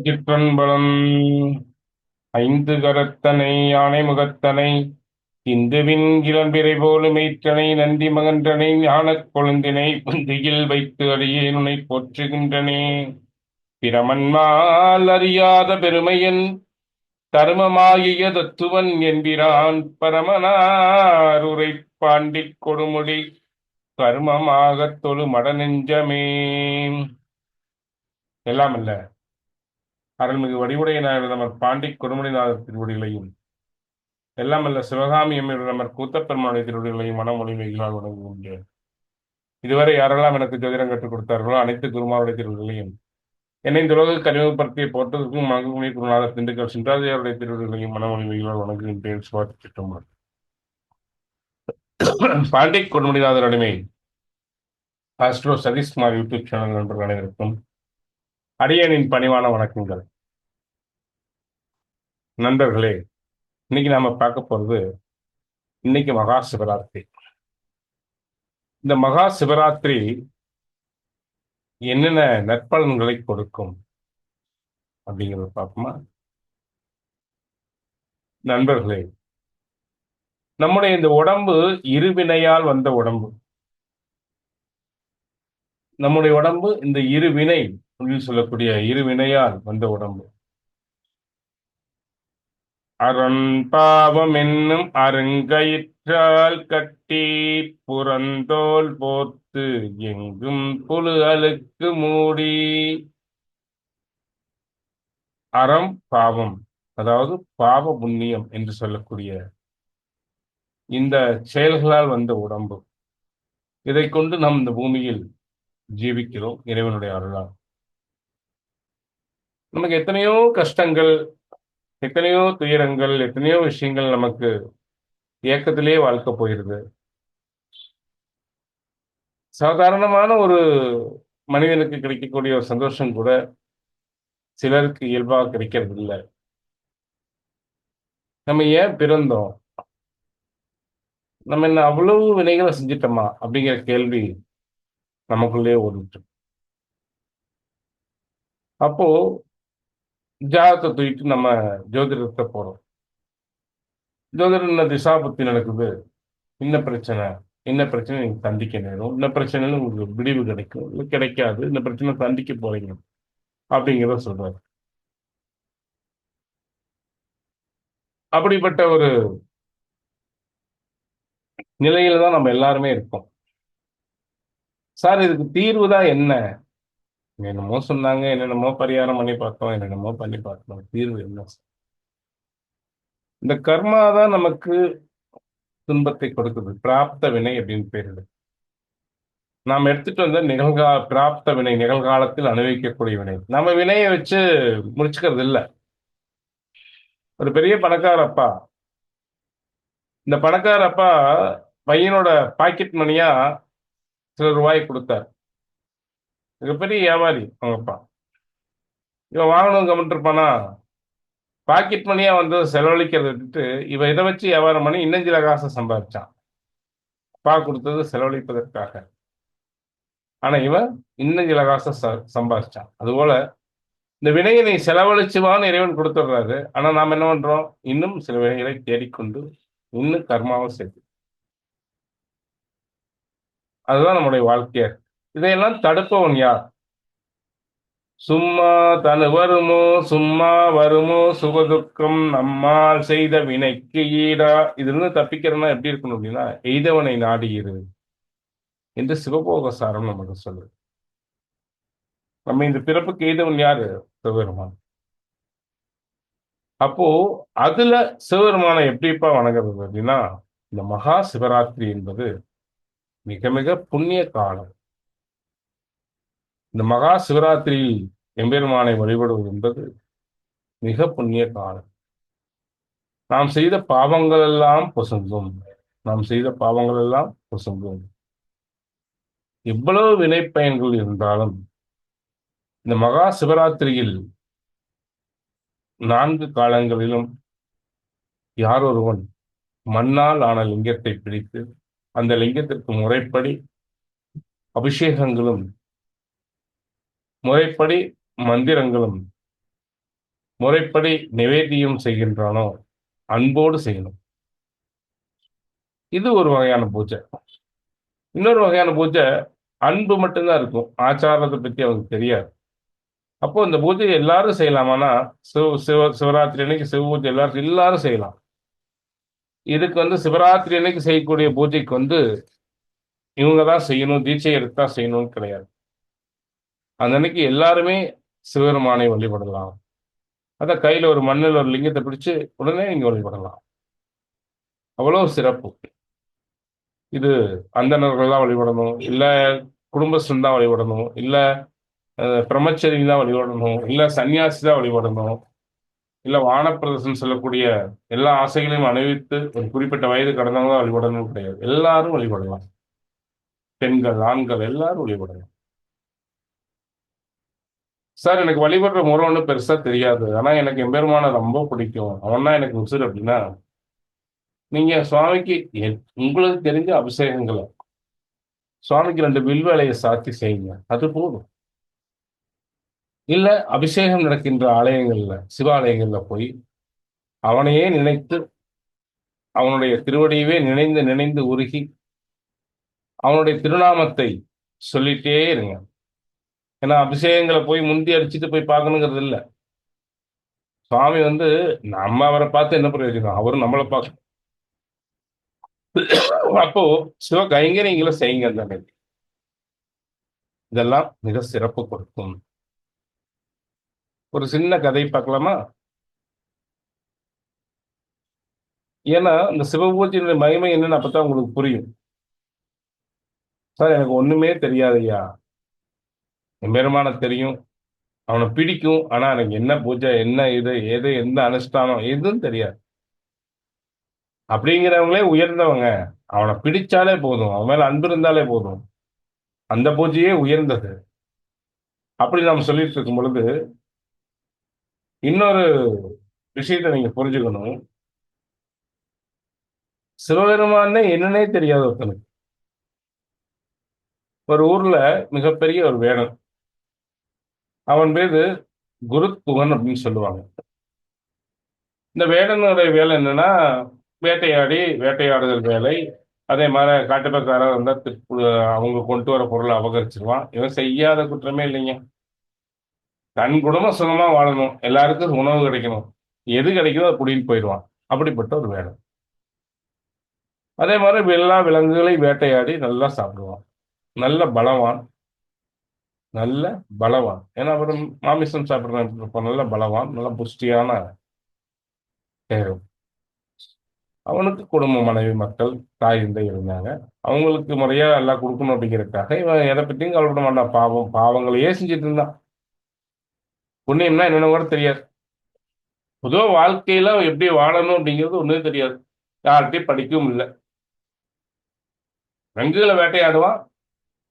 திருச்சிற்றம்பலம். ஐந்து கரத்தனை யானை முகத்தனை இந்துவின் இளம்பிறை போலும் மெய்த்தனை நந்தி மகன்றனை ஞானக் கொழுந்தினை புந்தியில் வைத்து அடியேனுனை போற்றுகின்றனே. பிரமன்மால் அறியாத பெருமையன் தருமமாகிய தத்துவன் என்பிரான் பரமனார் உரை பாண்டிக் கொடுமுடி கருமமாகத் தொழு மடநெஞ்சமே. எல்லாம் அல்ல அருள்மிகு வடிவுடைய நாயகர் நமர் பாண்டி கொடுமுடிநாதர் திருவடிகளையும் எல்லாம் அல்ல சிவகாமி எம்மையுடைய நமர் கூத்தப்பெருமானுடைய திருவடிகளையும் மனமொழி வெயிலால் வணங்குகின்றேன். இதுவரை யாரெல்லாம் எனக்கு ஜோதிடம் கற்றுக் கொடுத்தார்களோ அனைத்து குருமாருடைய திருவடிகளையும் என்னை இந்த உலக அறிமுகப்படுத்திய போட்டதற்கும் மனகுமணி குருநாதர் திண்டுக்கல் சின்ராஜியாருடைய திருவடிகளையும் மனமொழி வெயிலால் வணங்குகின்றேன். சுவாதி சிற்றம்பலம். பாண்டி கொடுமுடிநாதர் அடிமை ஆஸ்ட்ரோ சதீஷ்குமார் யூடியூப் சேனல் நண்பர்கள் அனைவருக்கும் அடியனின் பணிவான வணக்கங்கள். நண்பர்களே, இன்னைக்கு நாம பார்க்க போறது இன்னைக்கு மகா சிவராத்திரி. இந்த மகா சிவராத்திரி என்னென்ன நற்பலன்களை கொடுக்கும் அப்படிங்கிறத பார்ப்போமா? நண்பர்களே, நம்முடைய இந்த உடம்பு இருவினையால் வந்த உடம்பு. நம்முடைய உடம்பு இந்த இருவினை அப்படின்னு சொல்லக்கூடிய இருவினையால் வந்த உடம்பு. அரண் பாவம் என்னும் அருங்கயிற்றால் கட்டி புறந்தோல் போர்த்து எங்கும் புழு அழுக்கு மூடி. அறம் பாவம், அதாவது பாவ புண்ணியம் என்று சொல்லக்கூடிய இந்த செயல்களால் வந்த உடம்பு. இதை கொண்டு நாம் இந்த பூமியில் ஜீவிக்கிறோம் இறைவனுடைய அருளால். நமக்கு எத்தனையோ கஷ்டங்கள், எத்தனையோ துயரங்கள், எத்தனையோ விஷயங்கள் நமக்கு இயக்கத்திலே வாழ்க்கை போயிருது. சாதாரணமான ஒரு மனிதனுக்கு கிடைக்கக்கூடிய ஒரு சந்தோஷம் கூட சிலருக்கு இயல்பாக கிடைக்கிறது இல்லை. நம்ம ஏன் பிறந்தோம், நம்ம என்ன அவ்வளவு வினைகளை செஞ்சிட்டோமா அப்படிங்கிற கேள்வி நமக்குள்ளே ஓடிட்டு. அப்போ ஜாதகத்தை தூக்கிட்டு நம்ம ஜோதிடத்தை போறோம். ஜோதிடம் என்ன திசா புத்தி நடக்குது, என்ன பிரச்சனை, என்ன பிரச்சனை நீங்க சந்திக்க நேரும், இந்த பிரச்சனைன்னு உங்களுக்கு விடிவு கிடைக்கும், இல்லை கிடைக்காது, இந்த பிரச்சனை சந்திக்க போறீங்க அப்படிங்கிறத சொல்றாரு. அப்படிப்பட்ட ஒரு நிலையில தான் நம்ம எல்லாருமே இருக்கோம். சார், இதுக்கு தீர்வு தான் என்ன? என்னென்னமோ சொன்னாங்க, என்னென்னமோ பரிகாரம் பண்ணி பார்த்தோம், என்னென்னமோ பண்ணி பார்த்தோம், தீர்வு என்ன? இந்த கர்மா தான் நமக்கு துன்பத்தை கொடுக்குது. பிராப்த வினை அப்படின்னு பேரு. நாம் எடுத்துட்டு வந்த பிராப்த வினை, நிகழ்காலத்தில் அனுபவிக்கக்கூடிய வினை. நம்ம வினையை வச்சு முடிச்சுக்கிறது இல்லை. ஒரு பெரிய பணக்கார அப்பா, இந்த பணக்கார அப்பா பையனோட பாக்கெட் மணியா சில ரூபாய் கொடுத்தார். மிகப்பெரிய வியாபாரி அவங்க அப்பா. இவன் வாங்கணும் கமெண்ட் இருப்பானா? பாக்கெட் மணியா வந்து செலவழிக்கிறத விட்டுட்டு இவன் இதை வச்சு வியாபாரம் பண்ணி இன்னும் சில காசை சம்பாதிச்சான். அப்பா கொடுத்தது செலவழிப்பதற்காக. ஆனா இவன் இன்னும் சில காசை சம்பாதிச்சான். அதுபோல இந்த வினையினை செலவழிச்சுவான்னு இறைவன் கொடுத்துடுறாரு. ஆனா நாம் என்ன பண்றோம்? இன்னும் சில வினைகளை தேடிக்கொண்டு இன்னும் கர்மாவை சேர்த்து. அதுதான் நம்முடைய வாழ்க்கையா. இதையெல்லாம் தடுப்பவன் யார்? சும்மா தனு வருமோ, சும்மா வருமோ சுகதுக்கம் நம்மால் செய்த வினைக்கு ஈடா. இதுல இருந்து தப்பிக்கிறதுனா எப்படி இருக்கணும் அப்படின்னா, எய்தவனை நாடியிரு என்று சிவபோக சாரம் நமக்கு சொல்லுது. நம்ம இந்த பிறப்புக்கு எய்தவன் யாரு? சிவபெருமான். அப்போ அதுல சிவபெருமானை எப்படிப்பா வணங்குறது அப்படின்னா, இந்த மகா சிவராத்திரி என்பது மிக மிக புண்ணிய காலம். இந்த மகா சிவராத்திரியில் எம்பெருமானை வழிபடுவது என்பது மிக புண்ணிய காலம். நாம் செய்த பாவங்கள் எல்லாம் பொசுங்கும். நாம் செய்த பாவங்கள் எல்லாம் பொசுங்கும். எவ்வளவு வினை பயன்கள் இருந்தாலும் இந்த மகா சிவராத்திரியில் 4 காலங்களிலும் யார் ஒருவன் மண்ணால் ஆன லிங்கத்தை பிடித்து அந்த லிங்கத்திற்கு முறைப்படி அபிஷேகங்களும் முறைப்படி மந்திரங்களும் முறைப்படி நிவேத்தியம் செய்கின்றானோ அன்போடு செய்யணும். இது ஒரு வகையான பூஜை. இன்னொரு வகையான பூஜை அன்பு மட்டும்தான் இருக்கும். ஆச்சாரத்தை பத்தி அவங்களுக்கு தெரியாது. அப்போ இந்த பூஜையை எல்லாரும் செய்யலாமான்னா, சிவராத்திரி அன்னைக்கு சிவ பூஜை எல்லாரும் எல்லாரும் செய்யலாம். இதுக்கு சிவராத்திரி அன்னைக்கு செய்யக்கூடிய பூஜைக்கு இவங்க தான் செய்யணும், தீட்சை எடுத்து தான் செய்யணும்னு கிடையாது. அந்த அன்னைக்கு எல்லாருமே சிவபெருமானை வழிபடலாம். அதான் கையில ஒரு மண்ணுல ஒரு லிங்கத்தை பிடிச்சு உடனே நீங்க வழிபடலாம். அவ்வளவு சிறப்பு. இது அந்தணர்கள் தான் வழிபடணும், இல்ல குடும்பஸ்தன் தான் வழிபடணும், இல்ல பிரம்மச்சரி தான் வழிபடணும், இல்ல சன்னியாசி தான் வழிபடணும், இல்ல வானப்பிரதர்சனம் சொல்லக்கூடிய எல்லா ஆசைகளையும் அணிவித்து ஒரு குறிப்பிட்ட வயது கடந்தவங்க தான் வழிபடணும் கிடையாது. எல்லாரும் வழிபடலாம். பெண்கள், ஆண்கள் எல்லாரும் வழிபடலாம். சார் எனக்கு வழிபடுற முறை ஒன்றும் பெருசா தெரியாது. ஆனா எனக்கு எம்பெருமானை ரொம்ப பிடிக்கும். அவன் தான் எனக்கு உசுர் அப்படின்னா, நீங்க சுவாமிக்கு உங்களுக்கு தெரிஞ்ச அபிஷேகங்களை சுவாமிக்கு 2 வில்வலையை சாத்தி செய்யுங்க. அது போதும். இல்ல அபிஷேகம் நடக்கின்ற ஆலயங்கள்ல, சிவாலயங்கள்ல போய் அவனையே நினைத்து, அவனுடைய திருவடியவே நினைந்து நினைந்து உருகி, அவனுடைய திருநாமத்தை சொல்லிட்டே இருங்க. ஏன்னா அபிஷேகங்களை போய் முந்தி அடிச்சுட்டு போய் பார்க்கணுங்கிறது இல்ல. சுவாமி நம்ம அவரை பார்த்து என்ன பிரயோஜனம்? அவரும் நம்மளை பார்க்க. அப்போ சிவ கைங்கரியங்களை செய்யுங்க அந்த அன்னைக்கு. இதெல்லாம் மிக சிறப்பு கொடுக்கும். ஒரு சின்ன கதை பார்க்கலாமா? ஏன்னா இந்த சிவபூஜையினுடைய மகிமை என்னன்னு அப்பதான் உங்களுக்கு புரியும். சார் எனக்கு ஒண்ணுமே தெரியாது ஐயா. எம்பெருமான தெரியும், அவனை பிடிக்கும். ஆனா எனக்கு என்ன பூஜை, என்ன இது, எது, எந்த அனுஷ்டானம் எதுவும் தெரியாது. அப்படிங்கிறவங்களே உயர்ந்தவங்க. அவனை பிடிச்சாலே போதும், அவன் மேல அன்பு இருந்தாலே போதும். அந்த பூஜையே உயர்ந்தது. அப்படி நாம் சொல்லிட்டு இருக்கும் பொழுது இன்னொரு விஷயத்தை நீங்க புரிஞ்சுக்கணும். சிவபெருமானே என்னன்னே தெரியாது ஒருத்தனுக்கு. ஒரு ஊர்ல மிகப்பெரிய ஒரு வேடன். அவன் பேரு குருத்துவன் அப்படின்னு சொல்லுவாங்க. இந்த வேடனுடைய வேலை என்னன்னா, வேட்டையாடி வேட்டையாடுதல் வேலை. அதே மாதிரி காட்டுப்பக்காரர் வந்தா அவங்க கொண்டு வர பொருளை அபகரிச்சிருவான். இவன் செய்யாத குற்றமே இல்லைங்க. தன் குடும்பம் சுகமா வாழணும், எல்லாருக்கும் உணவு கிடைக்கணும், எது கிடைக்குதோ அதை புடின்னு போயிடுவான். அப்படிப்பட்ட ஒரு வேடம். அதே மாதிரி எல்லா விலங்குகளை வேட்டையாடி நல்லா சாப்பிடுவான். நல்ல பலவான். நல்ல பலவான். ஏன்னா அவர் மாமிசம் சாப்பிடுறப்ப நல்ல பலவான், நல்ல புஷ்டியான தேகம். அவனுக்கு குடும்ப, மனைவி, மக்கள், தாய் தந்தை இருந்தாங்க. அவங்களுக்கு முறையா எல்லாம் கொடுக்கணும் அப்படிங்கிறதுக்காக இவன் எதை பத்தியும் கவலைப்பட மாட்டான். பாவங்களையே செஞ்சுட்டு இருந்தான். புண்ணியம்னா என்னென்ன கூட தெரியாது. பொதுவா வாழ்க்கையில எப்படி வாழணும் அப்படிங்கிறது ஒண்ணுமே தெரியாது. யார்கிட்டயும் படிக்கவும் இல்லை. விலங்குகளை வேட்டையாடுவான்.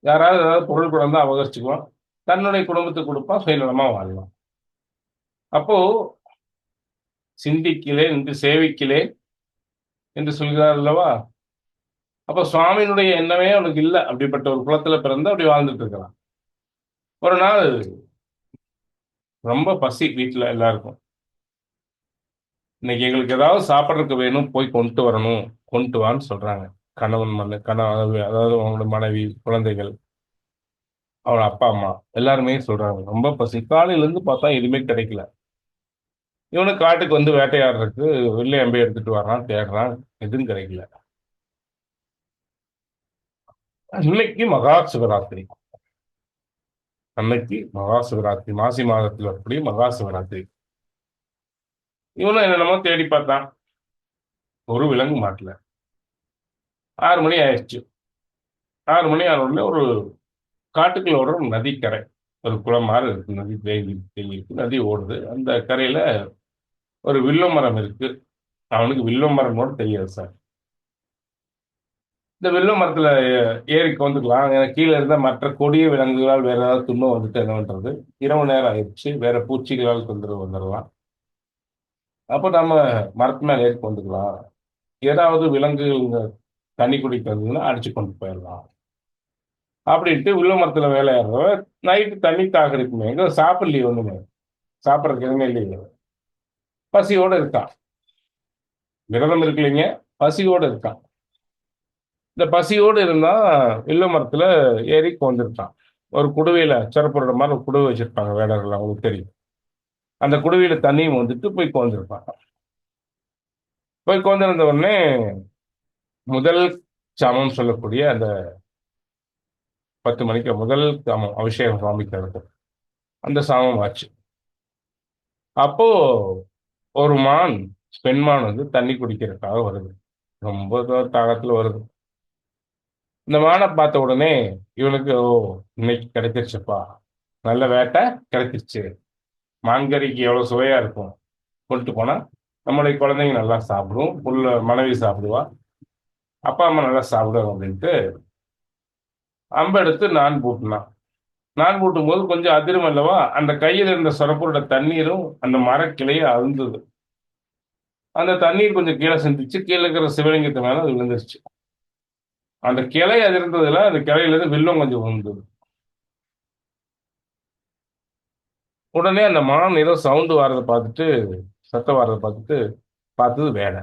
யாராவது ஏதாவது பொருள் கொண்டு அபகரிச்சுக்குவான். தன்னுடைய குடும்பத்துக்கு கொடுப்பான். சுயநலமா வாழலாம். அப்போ சிந்திக்கிலேன் என்று சேவிக்கிலேன் என்று சொல்கிறார் அல்லவா? அப்ப சுவாமியினுடைய எண்ணமே அவனுக்கு இல்லை. அப்படிப்பட்ட ஒரு குலத்துல பிறந்து அப்படி வாழ்ந்துட்டு இருக்கிறான். ஒரு நாள் ரொம்ப பசி வீட்டுல எல்லாருக்கும். இன்னைக்கு எங்களுக்கு ஏதாவது சாப்பிட்றதுக்கு வேணும், போய் கொண்டு வரணும், கொண்டு வான்னு சொல்றாங்க. கணவன் அதாவது அவங்களோட மனைவி, குழந்தைகள், அவன் அப்பா அம்மா எல்லாருமே சொல்றாங்க. ரொம்ப பசி. காலையில இருந்து பார்த்தா எதுவுமே கிடைக்கல. இவனு காட்டுக்கு வேட்டையாடுறதுக்கு வெள்ளை அம்பை எடுத்துட்டு வர்றான், தேடுறான், எதுவும் கிடைக்கல. இன்னைக்கு மகா சிவராத்திரி. அன்னைக்கு மகா சிவராத்திரி, மாசி மாதத்தில் வரக்கூடிய மகா சிவராத்திரி. இவனும் என்னென்னமோ தேடி பார்த்தான். ஒரு விலங்கு மாட்டல. 6 மணி ஆயிடுச்சு. 6 மணி ஆன உடனே ஒரு காட்டுக்குள்ள ஓடுற ஒரு நதிக்கரை, ஒரு குளம் மாதிரி இருக்கு. நதி தேங்கி தேங்கி இருக்கு. நதி ஓடுது. அந்த கரையில ஒரு வில்வ மரம் இருக்கு. அவனுக்கு வில்வ மரம் கூட தெரியாது சார். இந்த வில்வ மரத்துல ஏறி வந்துக்கலாம். எனக்கு கீழே இருந்த மற்ற கொடிய விலங்குகளால் வேற ஏதாவது துன்பம் என்ன பண்றது? இரவு நேரம் ஆயிடுச்சு. வேற பூச்சிகளால் தொந்தரவு வந்துடலாம். அப்போ நம்ம மரத்து மேல ஏறி வந்துக்கலாம். ஏதாவது விலங்குகள் தண்ணி குடிக்க வந்ததுன்னா அடிச்சு கொண்டு போயிடலாம் அப்படின்ட்டு வில்வ மரத்துல வேலை ஏறவ நைட்டு தண்ணி தாகம் இருக்குமே, எங்க சாப்பிடலையே ஒண்ணுமே. சாப்பிட்றதுக்கு எதுவுமே இல்லையே. பசியோட இருக்கான். விரதம் இருக்கலைங்க, பசியோட இருக்கான். இந்த பசியோடு இருந்தா வில்வ மரத்துல ஏறி உட்கார்ந்திருக்கான். ஒரு குடுவையில சிறப்புற மாரி ஒரு குடுவை வச்சிருப்பாங்க வேடர்கள், அவங்களுக்கு தெரியும். அந்த குடுவையில தண்ணியும் வந்துட்டு போய் உட்கார்ந்திருப்பான். போய் உட்கார்ந்திருந்த உடனே முதல் சாமம் சொல்லக்கூடிய அந்த 10 மணிக்கு முதல் சாமம் அபிஷேகம் சுவாமிக்கு நடக்கும். அந்த சாமம் ஆச்சு. அப்போ ஒரு மான், பெண் மான் வந்து தண்ணி குடிக்கிறதுக்காக வருது. ரொம்ப தாகத்துல வருது. இந்த மான பார்த்த உடனே இவனுக்கு, ஓ! இன்னைக்கு கிடைச்சிருச்சுப்பா. நல்ல வேட்டை கிடைச்சிருச்சு. மான்கறிக்கு எவ்வளவு சுவையா இருக்கும். கொண்டுட்டு போனா நம்முடைய குழந்தைங்க நல்லா சாப்பிடும். மனைவி சாப்பிடுவா. அப்பா, அம்மா நல்லா சாப்பிடுவாங்க அப்படின்ட்டு அம்ப எடுத்து நான் பூட்டுனான். நான் பூட்டும்போது கொஞ்சம் அதிரும் அல்லவா? அந்த கையில இருந்த சொரப்போட தண்ணீரும் அந்த மரக்கிளைய அழுந்தது. அந்த தண்ணீர் கொஞ்சம் கீழ சிந்துச்சு. கீழ இருக்கிற சிவலிங்கத்து மேல அது விழுந்துருச்சு. அந்த கிளை அதிர்ந்ததுல அந்த கிளையிலிருந்து வில்வம் கொஞ்சம் விழுந்தது. உடனே அந்த மான் ஏதோ சவுண்ட் வர்றத பார்த்துட்டு, சத்தம் வர்றத பார்த்துட்டு, பார்த்தது வேடை.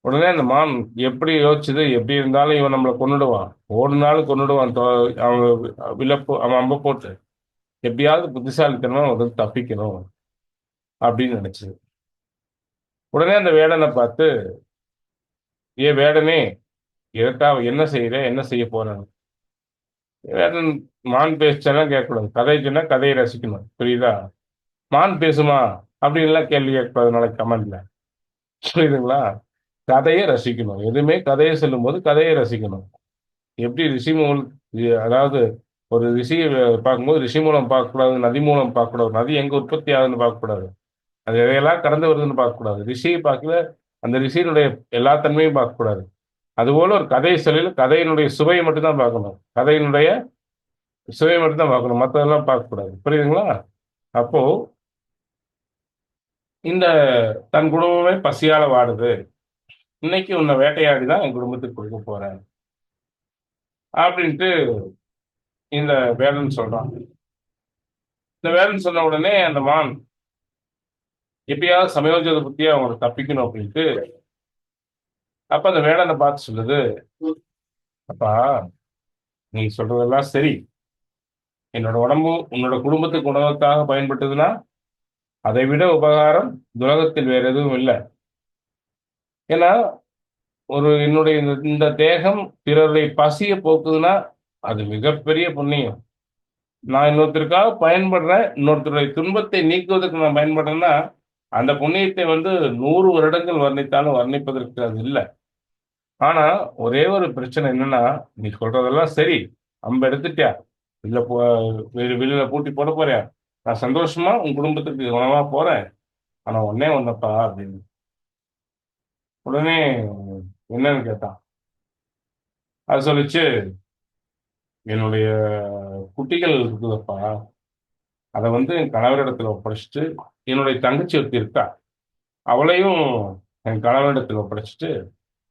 உடனே அந்த மான் எப்படி யோசிச்சது, எப்படி இருந்தாலும் இவன் நம்மள கொன்னுடுவான். ஓடுனாலும் கொன்னுடுவான். அவன் அவன் அம்ப போட்டு. எப்படியாவது புத்திசாலித்தனமா வந்து தப்பிக்கணும் அப்படின்னு நினைச்சது. உடனே அந்த வேடனை பார்த்து, "ஏ வேடனே, எதற்காக என்ன செய்ற? என்ன செய்ய போறன்னு?" வேடன், மான் பேச்செல்லாம் கேட்கக்கூடாது. கதை சொன்னா கதையை ரசிக்கணும். புரியுதா? மான் பேசுமா? அப்படின்லாம் கேள்வி கேட்கக்கூடாது நாளைக்கு கமெண்ட்ல. புரியுதுங்களா? கதைய ரசிக்கணும். எதுவுமே கதைய சொல்லும்போது கதைய ரசிக்கணும். எப்படி ரிஷி மூலம் அதாவது ஒரு ரிஷிய பார்க்கும்போது ரிஷி மூலம் பார்க்கக்கூடாது, நதி மூலம் பார்க்கக்கூடாது. நதி எங்க உற்பத்தி ஆகுதுன்னு பார்க்கக்கூடாது. அது எதையெல்லாம் கடந்து வருதுன்னு பார்க்கக்கூடாது. ரிஷிய பார்க்கல, அந்த ரிஷியினுடைய எல்லா தன்மையும் பார்க்கக்கூடாது. அதுபோல ஒரு கதை சொல்லல கதையினுடைய சுவையை மட்டும் தான் பார்க்கணும். கதையினுடைய சுவையை மட்டும் தான் பார்க்கணும். மத்ததெல்லாம் பார்க்கக்கூடாது. புரியுதுங்களா? அப்போ இந்த தன் குடும்பமே பசியால வாடுது. இன்னைக்கு உன்னை வேட்டையாடி தான் என் குடும்பத்துக்கு கொடுக்க போறேன். அப்படின்ட்டு இந்த வேடன் சொல்றான். இந்த வேடன் சொன்ன உடனே அந்த மான் எப்படியாவது சமயோஜித புத்தியா அவங்களை தப்பிக்கணும் அப்படின்ட்டு, அப்ப அந்த வேடனை பார்த்து சொல்லுது, அப்பா, நீ சொல்றதெல்லாம் சரி. என்னோட உடம்பு உன்னோட குடும்பத்துக்கு உணவுக்காக பயன்பட்டதுன்னா அதை விட உபகாரம் இந்த உலகத்தில் வேற எதுவும் இல்லை. ஏன்னா என்னுடைய இந்த தேகம் பிறருடைய பசியை போக்குதுன்னா அது மிகப்பெரிய புண்ணியம். நான் இன்னொருத்தருக்காக பயன்படுறேன், இன்னொருத்தருடைய துன்பத்தை நீக்குவதற்கு நான் பயன்படுறேன்னா அந்த புண்ணியத்தை வந்து 100 வருடங்கள் வர்ணித்தாலும் வர்ணிப்பதற்கு அது இல்லை. ஆனா ஒரே ஒரு பிரச்சனை என்னன்னா, நீ சொல்றதெல்லாம் சரி, அம்ப எடுத்துட்டியா, இல்ல வெளியில பூட்டி போட போறியா, நான் சந்தோஷமா உன் குடும்பத்துக்கு உணவா போறேன். ஆனா ஒன்னே ஒன்னப்பா அப்படின்னு. உடனே என்னன்னு கேட்டான். அது சொல்லிச்சு, என்னுடைய குட்டிகள் இருக்குதப்பா, அதை வந்து என் கணவரிடத்துல ஒப்படைச்சிட்டு, என்னுடைய தங்கச்சி ஒருத்தி இருக்கா, அவளையும் என் கணவரிடத்துல ஒப்படைச்சிட்டு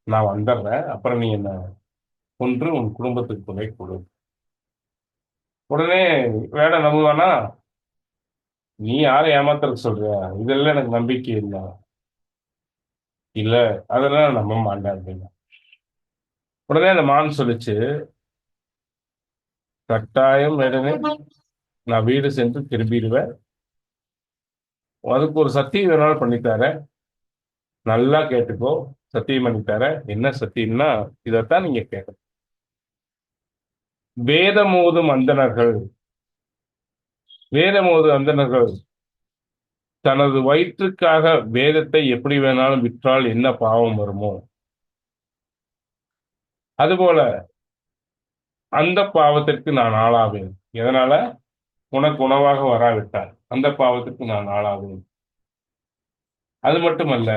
நான் வந்துடுறேன். அப்புறம் நீ என்ன கொன்று உன் குடும்பத்துக்கு துணை கொடு. உடனே வேட நம்புவானா? நீ யாரை ஏமாத்துறதுக்கு சொல்ற? இதெல்லாம் எனக்கு நம்பிக்கை இல்லை. இல்ல, அதெல்லாம் நான் நம்ப மாட்டேன் அப்படின்னு. உடனே அந்த மான் சொல்லுச்சு, கட்டாயம் வேடனே, நான் வீடு சென்று திரும்பிடுவேன். அதுக்கு ஒரு சத்தியம் வேணாலும் பண்ணித்தரேன். நல்லா கேட்டுக்கோ. சத்தியம் பண்ணித்தரேன். என்ன சத்தியம்னா இதைத்தான் நீங்க கேட்கணும். வேதமோதும் அந்தணர்கள் வேதமோதும் அந்தணர்கள் தனது வயிற்றுக்காக வேதத்தை எப்படி வேணாலும் விற்றால் என்ன பாவம் வருமோ, அதுபோல அந்த பாவத்திற்கு நான் ஆளாவேன். எதனால? உனக்கு உணவாக வராவிட்டால் அந்த பாவத்திற்கு நான் ஆளாவேன். அது மட்டுமல்ல,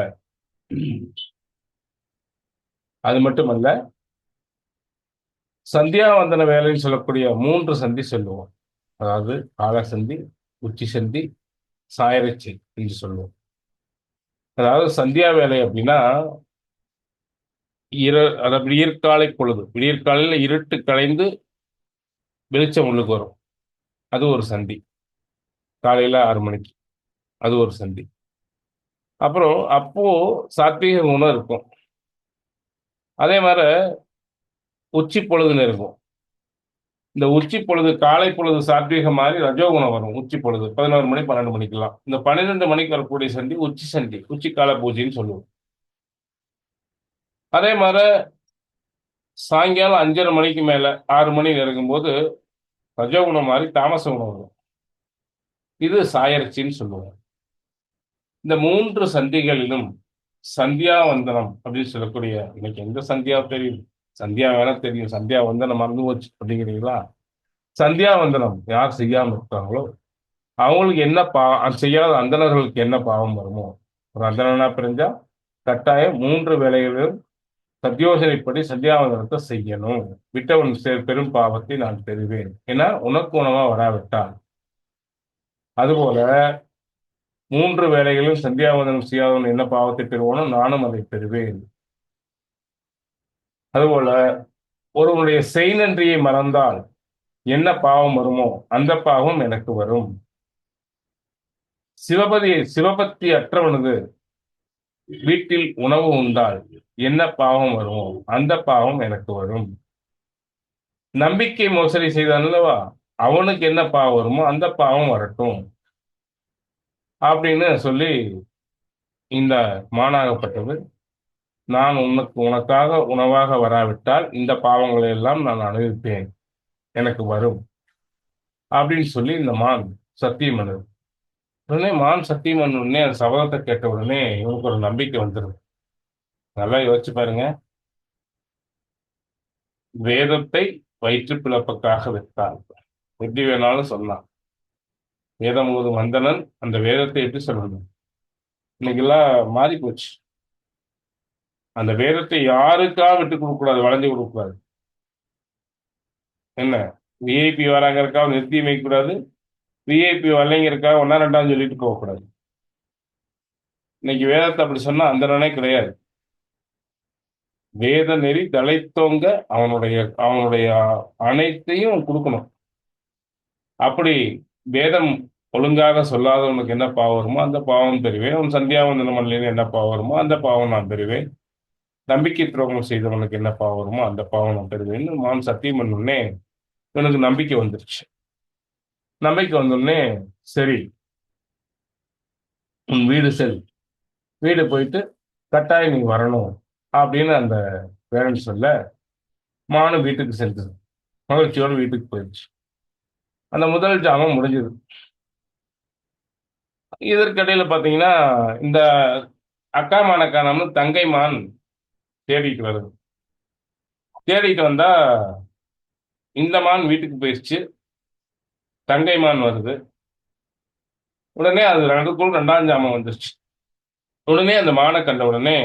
அது மட்டுமல்ல, சந்தியாவந்தன வேலைன்னு சொல்லக்கூடிய 3 சந்தி சொல்லுவோம். அதாவது கால சந்தி, உச்சி சந்தி, சாயரட்சி என்று சொல்லுவோம். அதாவது சந்தியா வேலை அப்படின்னா, அதாவது விடியற்காலை பொழுது, விடியற்காலையில இருட்டு கலைந்து வெளிச்சம் உள்ளுக்கு வரும். அது ஒரு சந்தி. காலையில 6 மணிக்கு அது ஒரு சந்தி. அப்புறம் அப்போ சாத்வீக குணம் இருக்கும். அதே மாரி உச்சி பொழுதுல இருக்கும். இந்த உச்சி பொழுது, காலை பொழுது சாத்வீகம் மாறி ரஜோகுணம் வரும். உச்சி பொழுது 11 மணி, 12 மணிக்கெல்லாம். இந்த 12 மணிக்கு வரக்கூடிய சண்டி உச்சி சண்டி. உச்சி கால பூஜைன்னு சொல்லுவோம். அதே மாரி சாயங்காலம் 5:30 மணிக்கு மேல 6 மணி நெருங்கும்போது ரஜோகுணம் மாறி தாமச குணம் வரும். இது சாயர்ச்சின்னு சொல்லுவோம். இந்த 3 சந்திகளிலும் சந்தியாவந்தனம் அப்படின்னு சொல்லக்கூடிய இன்னைக்கு எந்த சந்தியா தெரியும்? சந்தியா வேணா தெரியும். சந்தியாவந்தனம் மறந்து போச்சு அப்படிங்கிறீங்களா? சந்தியாவந்தனம் யார் செய்யாம இருக்காங்களோ, அவங்களுக்கு என்ன செய்யாத அந்தணர்களுக்கு என்ன பாவம் வருமோ, ஒரு அந்தணனா பிரிஞ்சா கட்டாயம் 3 வேளைகளிலும் சத்யோசனைப்படி சந்தியாவந்தனத்தை செய்யணும். விட்டவன் பெரும் பாவத்தை நான் பெறுவேன். ஏன்னா உனக்கு உணவா வராவிட்டால். அதுபோல 3 வேளைகளிலும் சந்தியாவந்தனம் செய்யாதவன் என்ன பாவத்தை பெறுவானோ நானும் அதை பெறுவேன். அதுபோல ஒருவனுடைய செய்நன்றியை மறந்தால் என்ன பாவம் வருமோ அந்த பாவம் எனக்கு வரும். சிவபக்தி அற்றவனது வீட்டில் உணவு உண்டால் என்ன பாவம் வருமோ அந்த பாவம் எனக்கு வரும். நம்பிக்கை மோசடி செய்தான் அல்லவா, அவனுக்கு என்ன பாவம் வருமோ அந்த பாவம் வரட்டும் அப்படின்னு சொல்லி இந்த மானாகப்பட்டது நான் உனக்காக உணவாக வராவிட்டால் இந்த பாவங்களை எல்லாம் நான் அனுபவிப்பேன், எனக்கு வரும் அப்படின்னு சொல்லி இந்த மான் சத்தியம் பண்ணுது. உடனே மான் சத்தியம் பண்ண உடனே அந்த சபதத்தை கேட்ட உடனே இவனுக்கு ஒரு நம்பிக்கை வந்துடும். நல்லா யோசிச்சு பாருங்க. வேதத்தை வயிற்று பிளப்புக்காக விற்றான். எப்படி வேணாலும் சொல்லலாம். வேதம் ஒரு வந்தனன் அந்த வேதத்தை எப்படி சொல்லணும்? இன்னைக்கெல்லாம் மாறி போச்சு. அந்த வேதத்தை யாருக்கா விட்டு கொடுக்க கூடாது, வளைஞ்சு கொடுக்க கூடாது. என்ன விஐபி வராங்கிறதுக்காக நிறுத்தி வைக்க கூடாது, விஐபி வரலைங்கிறதுக்காக ஒன்னா ரெண்டாவது சொல்லிட்டு போகக்கூடாது. இன்னைக்கு வேதத்தை அப்படி சொன்னா அந்த நானே கிடையாது. வேத நெறி தலைத்தோங்க அவனுடைய அவனுடைய அனைத்தையும் கொடுக்கணும். அப்படி வேதம் ஒழுங்காக சொல்லாதவனுக்கு என்ன பாவம் வருமோ அந்த பாவம் பெறுவேன். அவன் சந்தியாவந்தனம் பண்ணலேன்னு என்ன பாவம் வருமோ அந்த பாவம் நான் பெறுவேன். நம்பிக்கை துரோகம் செய்தவனுக்கு என்ன பாவம் வருமோ அந்த பாவம் நான் பெறுவேன்னு மான் சத்தியம் பண்ணோடனே இவனுக்கு நம்பிக்கை வந்துருச்சு. நம்பிக்கை வந்தோடனே சரி உன் வீடு செல், வீடு போயிட்டு கட்டாயம் நீ வரணும் அப்படின்னு அந்த பேரண்ட்ஸ் சொல்ல மானு வீட்டுக்கு சென்றது. மகிழ்ச்சியோட வீட்டுக்கு போயிடுச்சு. அந்த முதல் ஜாமம் முடிஞ்சது. இதற்கிடையில பாத்தீங்கன்னா இந்த அக்கா மான காணாம தங்கை மான் தேடிட்டு வருது. தேடிட்டு வந்தா இந்த மான் வீட்டுக்கு போயிடுச்சு, தங்கை மான் வருது. உடனே அது ரெண்டுக்குள் 2ஆம் ஜாமம் வந்துருச்சு. உடனே அந்த மானை கண்ட உடனே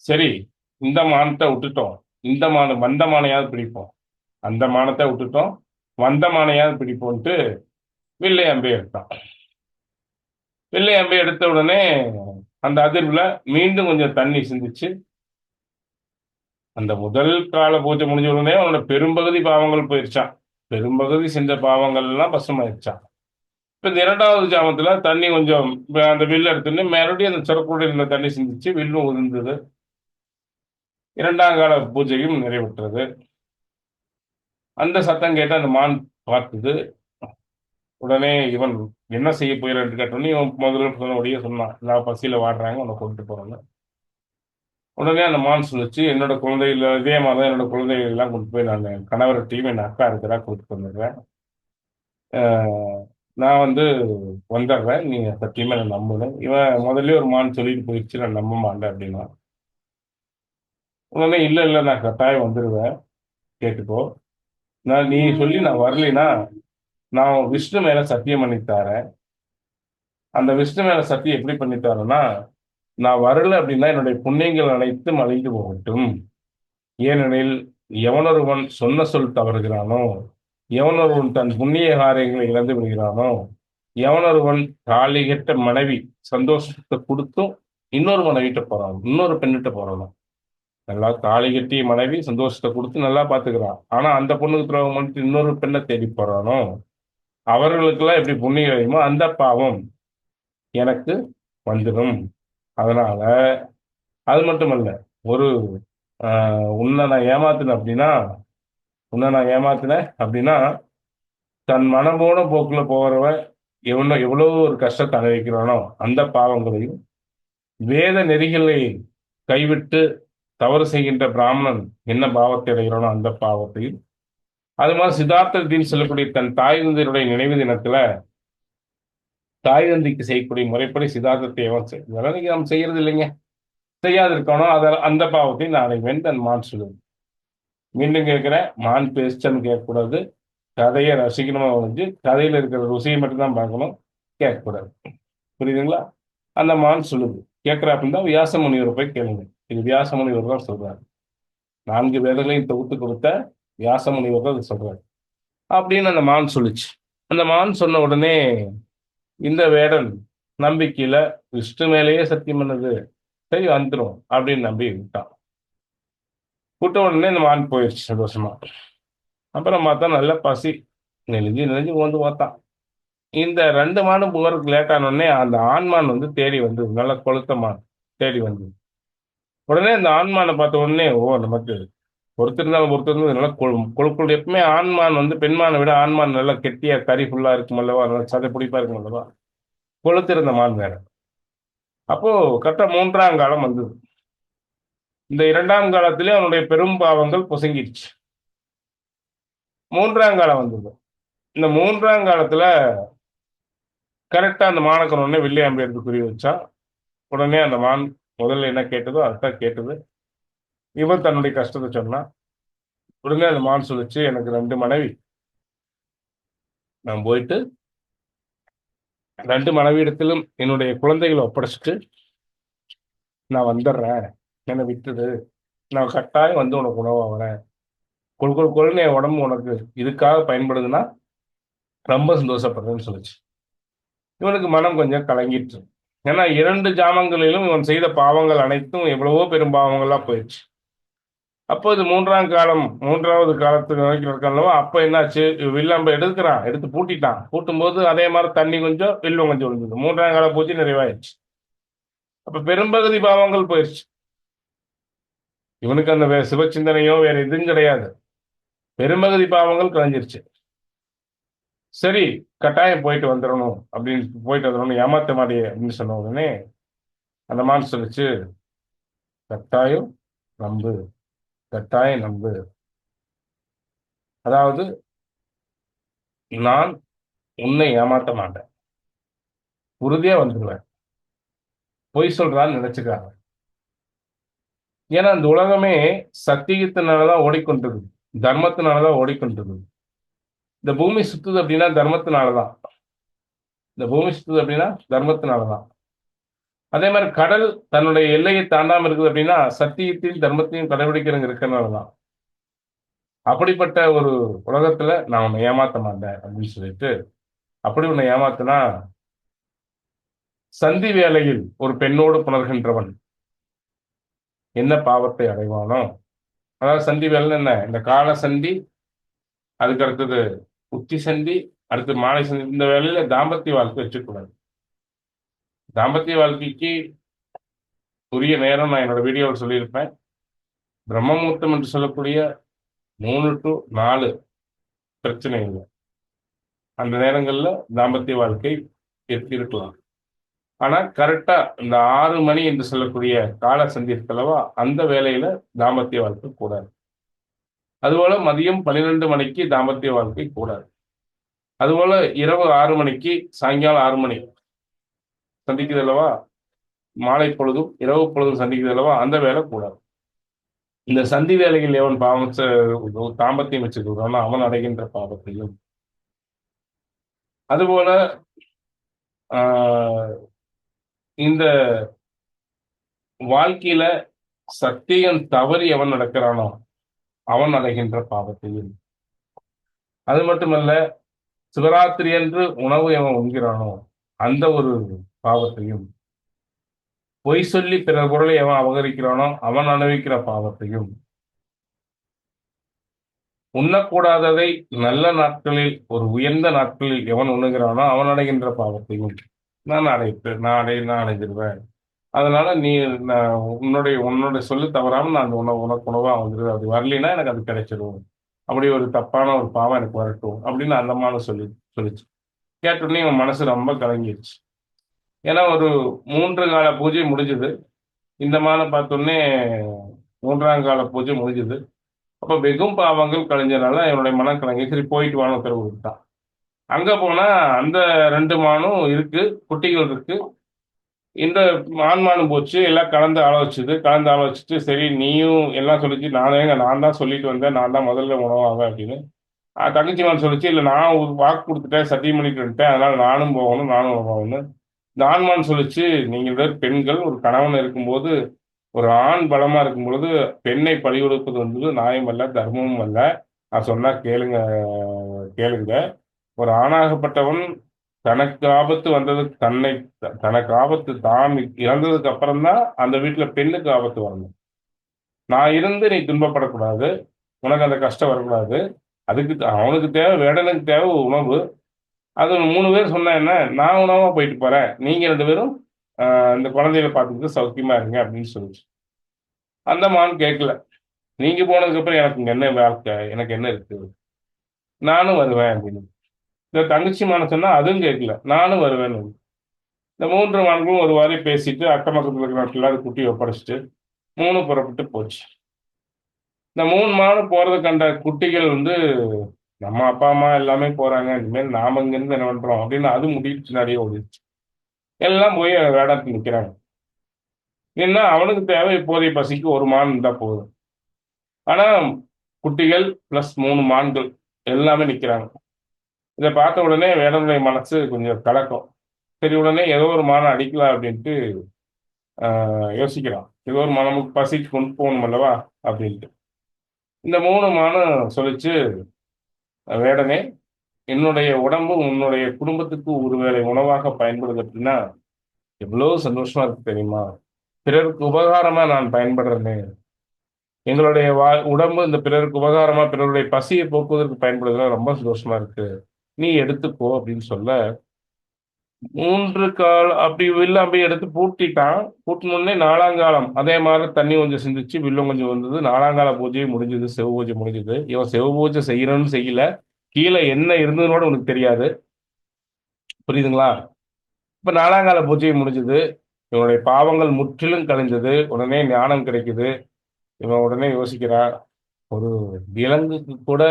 சரி இந்த மானத்தை விட்டுட்டோம், இந்த வந்த மானையாவது பிடிப்போம், அந்த மானத்தை விட்டுட்டோம் வந்த மானையாவது பிடிப்போம்ட்டு வில்லை அம்பை எடுத்தான். வில்லை அம்பை எடுத்த உடனே அந்த அதிர்வுல மீண்டும் கொஞ்சம் தண்ணி சிந்திச்சு அந்த முதல் கால பூஜை முடிஞ்ச உடனே அவனோட பெரும்பகுதி பாவங்கள் போயிருச்சான். பெரும்பகுதி செஞ்ச பாவங்கள் எல்லாம் பசுமாயிருச்சான். இப்ப இந்த 2வது ஜாமத்துல தண்ணி கொஞ்சம் அந்த வில்லு எடுத்துன்னு மறுபடியும் அந்த சொரக்கூட இருந்த தண்ணி சிந்திச்சு வில்லும் உதிர்ந்தது. 2ஆம் கால பூஜையும் நிறைவேற்றது. அந்த சத்தம் கேட்டு அந்த மான் பார்த்தது. உடனே இவன் என்ன செய்ய போயிடன்னு கேட்டோன்னே இவன் முதல்ல சொன்னபடியே சொன்னான், நான் பசியில வாடுறாங்க உன்னை கொண்டு போறேன்னு. உடனே அந்த மான் சொல்லிச்சு, என்னோட குழந்தைகள் இதே மாதிரி தான் என்னோட குழந்தைகள் எல்லாம் கொண்டு போய் நான் கணவர்கிட்டையும் என் அக்கா இருக்கிறா கொடுத்து வந்துடுறேன். நான் வந்துடுறேன், நீங்க சத்தியமா என்ன நம்பணும். இவன் முதல்ல ஒரு மான் சொல்லிட்டு போயிடுச்சு, நான் நம்ப மாட்டேன் அப்படின்னா. உடனே இல்ல இல்ல நான் கட்டாயம் வந்துடுவேன், கேட்டுக்கோ. நீ சொல்லி நான் வரலைன்னா நான் விஷ்ணு மேல சத்தியம் பண்ணித்தாரேன். அந்த விஷ்ணு மேல சத்தியம் எப்படி பண்ணித்தாரேன்னா, நான் வரல அப்படின்னா என்னுடைய புண்ணியங்கள் அனைத்தும் அழிந்து போகட்டும். ஏனெனில் எவனொருவன் சொன்ன சொல் தவறுகிறானோ, எவனொருவன் தன் புண்ணிய காரியங்களை இழந்து விடுகிறானோ, எவனொருவன் தாலி கெட்ட மனைவி சந்தோஷத்தை கொடுத்தும் இன்னொரு மனைவிட்ட போறான், இன்னொரு பெண்ணிட்ட போறானோ. நல்லா தாலி கட்டிய மனைவி சந்தோஷத்தை கொடுத்து நல்லா பாத்துக்கிறான், ஆனா அந்த பொண்ணுக்கு துரோகம் பண்ணிட்டு இன்னொரு பெண்ணை தேடி போறானோ, அவர்களுக்கெல்லாம் எப்படி புண்ணியம் கிடைக்குமோ அந்த பாவம் எனக்கு வந்துடும் அதனால அது மட்டுமல்ல, ஒரு உன்னை நான் ஏமாத்தினேன் அப்படின்னா உன்னை நான் ஏமாத்தினேன் அப்படின்னா தன் மனம் போன போக்குல போறவன் எவ்வளவு ஒரு கஷ்டத்தை அனுபவிக்கிறானோ அந்த பாவங்களையும், வேத நெறிகளை கைவிட்டு தவறு செய்கின்ற பிராமணன் என்ன பாவத்தை அடைகிறானோ அந்த பாவத்தையும், அது மாதிரி சித்தார்த்த தீன் சொல்லக்கூடிய தன் தாய் தந்தையருடைய நினைவு தினத்துல தாய் தந்தைக்கு செய்யக்கூடிய முறைப்படி சித்தார்த்தத்தை எவன் இதெல்லாம் இன்னைக்கு நாம் செய்யறது இல்லைங்க. செய்யாது இருக்கணும். அந்த பாவத்தை நான் அடைவேன் தன் மான் சொல்லுது. மீண்டும் கேட்கிறேன், மான் பேஸ்டன்னு கேட்கக்கூடாது. கதையை ரசிக்கணுமா வந்து கதையில இருக்கிற ருசியை மட்டும்தான் பார்க்கணும், கேட்கக்கூடாது. புரியுதுங்களா? அந்த மான் சொல்லுது. கேட்கிறாப்புல தான் வியாச முனிவரை போய் கேளுங்க. இது வியாச முனிவர் தான் சொல்றாரு. 4 வேதங்களையும் தொகுத்து கொடுத்த வியாச முனிவர் தான் இது சொல்றாரு. அப்படின்னு அந்த மான் சொல்லுச்சு. அந்த மான் சொன்ன உடனே இந்த வேடன் நம்பிக்கையில விஷ்ணு மேலேயே சத்தியம் பண்ணது, சரி வந்துரும் அப்படின்னு நம்பி விட்டான். விட்ட உடனே இந்த மான் போயிடுச்சு சந்தோஷமா. அப்புறம் பார்த்தா நல்ல பசி, நெளிஞ்சு நெளிஞ்சு வந்து பார்த்தான். இந்த 2 மானும் போறதுக்கு லேட் ஆன உடனே அந்த ஆண்மான் வந்து தேடி வந்து நல்ல கொளுத்த மான் தேடி வந்து உடனே அந்த ஆண்மானை பார்த்த உடனே நமக்கு பொறுத்திருந்தாலும் நல்லா கொழுக்குள் எப்பவுமே ஆண்மான் வந்து பெண்மானை விட ஆண்மான் நல்லா கெட்டியா கறி ஃபுல்லா இருக்கும் அல்லவா, நல்லா சதை பிடிப்பா இருக்கும் அல்லவா, கொளுத்திருந்த மான் வேற. அப்போ கரெக்டா 3ஆம் காலம் வந்தது. இந்த 2ஆம் காலத்திலே அவனுடைய பெரும் பாவங்கள் பொசுங்கிடுச்சு. 3ஆம் காலம் வந்தது. இந்த 3ஆம் காலத்துல கரெக்டா அந்த மானக்கன் உடனே வில்லியாம்பி எடுத்து குறி வச்சா. உடனே அந்த மான் முதல்ல என்ன கேட்டதோ அதுதான் கேட்டது. இவன் தன்னுடைய கஷ்டத்தை சொன்னான். உடனே அந்த மான் சொல்லிச்சு, எனக்கு 2 மனைவி, நான் போயிட்டு 2 மனைவியிடத்திலும் என்னுடைய குழந்தைகளை ஒப்படைச்சிட்டு நான் வந்துடுறேன், என்னை விட்டுடு, நான் கட்டாயம் வந்து உனக்கு உணவாகிறேன், கொள்கொள்னு என் உடம்பு உனக்கு இதுக்காக பயன்படுதுன்னா ரொம்ப சந்தோஷப்படுறேன்னு சொல்லிச்சு. இவனுக்கு மனம் கொஞ்சம் கலங்கிட்டு. ஏன்னா 2 ஜாமங்களிலும் இவன் செய்த பாவங்கள் அனைத்தும் எவ்வளவோ பெரும் பாவங்களா போயிடுச்சு. அப்போ இது 3ஆம் காலம், 3வது காலத்துக்கு வரைக்கும் இருக்கல்லவா, அப்ப என்னாச்சு, வில்லம்ப எடுக்கிறான், எடுத்து பூட்டிட்டான். பூட்டும்போது அதே மாதிரி தண்ணி கொஞ்சம் வில்வம் கொஞ்சம் விழுந்தது. 3ஆம் கால பூஜை நிறைவாயிடுச்சு. அப்ப பெரும்பகுதி பாவங்கள் போயிடுச்சு. இவனுக்கு அந்த சிவச்சிந்தனையோ வேற எதுவும் கிடையாது. பெரும்பகுதி பாவங்கள் கலைஞ்சிருச்சு. சரி, கட்டாயம் போயிட்டு வந்துடணும் அப்படின்னு போயிட்டு வந்துடணும், ஏமாத்த மாட்டே அப்படின்னு சொன்ன உடனே அந்த மான் சொல்லிச்சு, கட்டாயம் நம்பு, கட்டாயம் நம்பு. அதாவது நான் உன்னை ஏமாத்த மாட்டேன், உறுதியா வந்துடுவேன், பொய் சொல்றான்னு நினைச்சுக்காங்க. ஏன்னா அந்த உலகமே சத்தியத்தினாலதான் ஓடிக்கொண்டிருக்கு, தர்மத்தினாலதான் ஓடிக்கொண்டிருக்கு. இந்த பூமி சுத்துது அப்படின்னா தர்மத்தினாலதான். இந்த பூமி சுத்துது அப்படின்னா தர்மத்தினாலதான். அதே மாதிரி கடல் தன்னுடைய எல்லையை தாண்டாம இருக்குது அப்படின்னா சத்தியத்தையும் தர்மத்தையும் கடைபிடிக்கிறவங்க இருக்கிறதுனாலதான். அப்படிப்பட்ட ஒரு உலகத்துல நான் உன்னை ஏமாத்த மாட்டேன் அப்படின்னு சொல்லிட்டு, அப்படி உன்னை ஏமாத்தினா சந்தி வேளையில் ஒரு பெண்ணோடு புணர்கின்றவன் என்ன பாவத்தை அடைவானோ. அதாவது சந்தி வேலை என்ன, இந்த கால சந்தி, அதுக்கு அடுத்தது உச்சி சந்தி, அடுத்து மாலை சந்தி. இந்த வேலையில தாம்பத்திய வாழ்க்கை வச்சுக்கூடாது. தாம்பத்திய வாழ்க்கைக்கு உரிய நேரம் நான் என்னோட வீடியோவில் சொல்லியிருப்பேன். பிரம்ம முகூர்த்தம் என்று சொல்லக்கூடிய 3 to 4 பிரச்சனை இல்லை. அந்த நேரங்கள்ல தாம்பத்திய வாழ்க்கை இருக்கலாம். ஆனா கரெக்டா இந்த 6 மணி என்று சொல்லக்கூடிய கால சந்தி இருக்கலவா, அந்த வேலையில தாம்பத்திய வாழ்க்கை கூடாது. அதுபோல மதியம் 12 மணிக்கு தாம்பத்திய வாழ்க்கை கூடாது. அதுபோல இரவு 6 மணிக்கு சாயங்காலம் 6 மணி சந்திக்குது அல்லவா, மாலை பொழுதும் இரவு பொழுதும் சந்திக்குது அல்லவா, அந்த வேலை கூடாது. இந்த சந்தி வேலையில் எவன் பாவம் தாம்பத்தியம் வச்சுக்கிறானோ அவன் அடைகின்ற பாவத்தையும், அதுபோல ஆஹ் இந்த வாழ்க்கையில சத்தியம் தவறி எவன் நடக்கிறானோ அவன் அடைகின்ற பாவத்தையும், அது மட்டுமல்ல சிவராத்திரி என்று உணவு எவன் உண்கிறானோ அந்த ஒரு பாவத்தையும், பொய் சொல்லி பிறர் பொருளை எவன் அபகரிக்கிறானோ அவன் அனுபவிக்கிற பாவத்தையும், உண்ணக்கூடாததை நல்ல நாட்களில் ஒரு உயர்ந்த நாட்களில் எவன் உண்ணுகிறானோ அவன் அடைகின்ற பாவத்தையும் நான் அடைந்திருவேன் அதனால நீ நான் உன்னுடைய சொல்லு தவறாம நான் அந்த உனக்கு உணவா வந்துடுது. அப்படி வரலைன்னா எனக்கு அது கிடைச்சிடும். அப்படி ஒரு தப்பான ஒரு பாவம் எனக்கு வரட்டும் அப்படின்னு அந்த அம்மாவும் சொல்லிச்சு. கேட்டோடனே இவன் மனசு ரொம்ப கலங்கிருச்சு. ஏன்னா ஒரு 3 கால பூஜை முடிஞ்சது. இந்த மாதம் பார்த்தோன்னே 3ஆம் கால பூஜை முடிஞ்சது. அப்ப வெகும் பாவங்கள் கழிஞ்சனால என்னுடைய மனம் கலங்கி, சரி போயிட்டு வான்னு உத்தரவு கொடுத்தான். அங்க போனா அந்த 2 மானும் இருக்கு, குட்டிகள் இருக்கு. இந்த ஆண்மானும் போச்சு, எல்லாம் கலந்து ஆலோசிச்சது. கலந்து ஆலோசிச்சுட்டு, சரி நீயும் எல்லாம் சொல்லிச்சு, நான் தான் சொல்லிட்டு வந்தேன், நான் தான் முதல்ல உணவாவேன் அப்படின்னு. தங்கச்சி மான் சொல்லிச்சு, இல்ல நான் ஒரு வாக்கு கொடுத்துட்டேன், சத்தியம் பண்ணிட்டு வந்துட்டேன், அதனால நானும் போகணும், நானும் உணவாகணும். இந்த ஆண்மான் சொல்லிச்சு, நீங்கள் வேறு பெண்கள் ஒரு கணவன் இருக்கும்போது ஒரு ஆண் பலமா இருக்கும் பொழுது பெண்ணை பழி கொடுப்பது வந்து நியாயம் அல்ல, தர்மமும் அல்ல. நான் சொன்னா கேளுங்க, கேளுங்க. ஒரு ஆணாகப்பட்டவன் தனக்கு ஆபத்து வந்தது தனக்கு ஆபத்து தான் இறந்ததுக்கு அப்புறம் தான் அந்த வீட்டுல பெண்ணுக்கு ஆபத்து வரணும். நான் இருந்து நீ துன்பப்படக்கூடாது, உனக்கு அந்த கஷ்டம் வரக்கூடாது. அதுக்கு அவனுக்கு தேவை, வேடனுக்கு தேவை உணவு. அது 3 பேர் சொன்னா என்ன, நான் உணவா போயிட்டு போறேன், நீங்க 2 பேரும் இந்த குழந்தைகளை பார்த்துக்கிட்டு சௌக்கியமா இருங்க அப்படின்னு சொல்லிச்சு. அந்த மான் கேட்கல. நீங்க போனதுக்கு அப்புறம் எனக்கு இங்க என்ன வாழ்க்கை, எனக்கு என்ன இருக்கு, நானும் வருவேன் அப்படின்னு. இந்த தங்கச்சி மான் சொன்னா அதுவும் கேட்கல, நானும் வருவேன்னு. இந்த 3 மான்களும் ஒரு வாரி பேசிட்டு அக்கம் பக்கத்துல இருக்கிற எல்லாரும் குட்டியை ஒப்படைச்சிட்டு 3 புறப்பட்டு போச்சு. இந்த 3 மானும் போறது கண்ட குட்டிகள் வந்து, நம்ம அப்பா அம்மா எல்லாமே போறாங்க, இனிமேல் நாம இங்க இருந்து என்ன பண்றோம் அப்படின்னு அது முடிவு பின்னாடியே ஓடிடுச்சு. எல்லாம் போய் வேடத்துக்கு நிக்கிறாங்க. ஏன்னா அவனுக்கு தேவை இப்போதைய பசிக்கு ஒரு மான் இருந்தா போதும். ஆனா குட்டிகள் பிளஸ் 3 மான்கள் எல்லாமே நிக்கிறாங்க. இதை பார்த்த உடனே வேடனுடைய மனசு கொஞ்சம் கலக்கம். சரி, உடனே ஏதோ ஒரு மானை அடிக்கலாம் அப்படின்ட்டு யோசிக்கிறான். ஏதோ ஒரு நமக்கு பசிக்கு கொண்டு போகணும் அல்லவா அப்படின்ட்டு. இந்த 3 மானும் சொல்லிச்சு, வேடனே, என்னுடைய உடம்பு உன்னுடைய குடும்பத்துக்கு ஒருவேளை உணவாக பயன்படுது அப்படின்னா எவ்வளவு சந்தோஷமா இருக்கு தெரியுமா? பிறருக்கு உபகாரமா நான் பயன்படுறேனே, எங்களுடைய உடம்பு இந்த பிறருக்கு உபகாரமா பிறருடைய பசியை போக்குவதற்கு பயன்படுதுன்னா ரொம்ப சந்தோஷமா இருக்கு, நீ எடுத்துக்கோ அப்படின்னு சொல்ல, 3 கால் அப்படி வில்ல அப்படியே எடுத்து பூட்டிட்டான். பூட்டினோடனே 4ஆங்காலம் அதே மாதிரி தண்ணி கொஞ்சம் சிந்திச்சு வில்லும் கொஞ்சம் வந்தது. 4ஆங்கால பூஜையும் முடிஞ்சது, சிவ பூஜை முடிஞ்சது. இவன் சிவ பூஜை செய்யணும்னு செய்யல, கீழே என்ன இருந்ததுனோட உனக்கு தெரியாது. புரியுதுங்களா? இப்ப 4ஆங்கால பூஜை முடிஞ்சது. இவனுடைய பாவங்கள் முற்றிலும் கழிஞ்சது. உடனே ஞானம் கிடைக்குது. இவன் உடனே யோசிக்கிறான், ஒரு விலங்குக்கு கூட